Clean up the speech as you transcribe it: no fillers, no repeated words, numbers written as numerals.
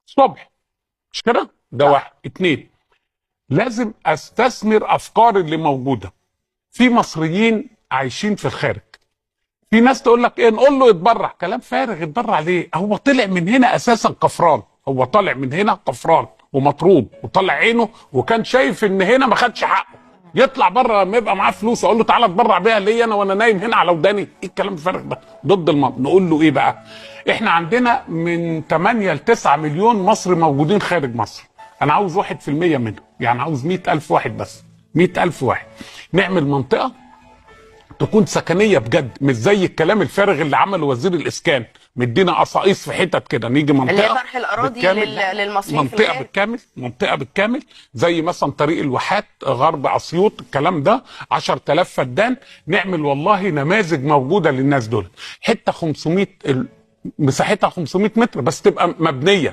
الصبح، مش كده؟ ده واحد. اتنين، لازم استثمر افكار اللي موجوده. في مصريين عايشين في الخارج، في ناس تقول لك ايه، نقول له يتبرع. كلام فارغ، يتبرع ليه؟ هو طلع من هنا اساسا كفران، هو طالع من هنا كفران ومطرود وطلع عينه، وكان شايف ان هنا ما خدش حقه. يطلع بره لما يبقى معاه فلوس اقول له تعالى اتبرع بيها ليا انا وانا نايم هنا على وداني؟ ايه الكلام الفارغ ده؟ ضد المنطق. نقول له ايه بقى؟ احنا عندنا من 8 ل 9 مليون مصري موجودين خارج مصر، انا عاوز 1% منهم، يعني عاوز 100,000 واحد بس، 100,000 واحد. نعمل منطقه تكون سكنيه بجد، مش زي الكلام الفارغ اللي عمله وزير الاسكان، مدينا قصايص في حتت كده. نيجي منطقه اللي هي طرح الاراضي للمصريين، منطقه بالكامل، منطقه بالكامل، زي مثلا طريق الواحات غرب اسيوط، الكلام ده 10,000 فدان. نعمل والله نماذج موجوده للناس دول. حته 500 مساحتها 500 متر بس تبقى مبنيه.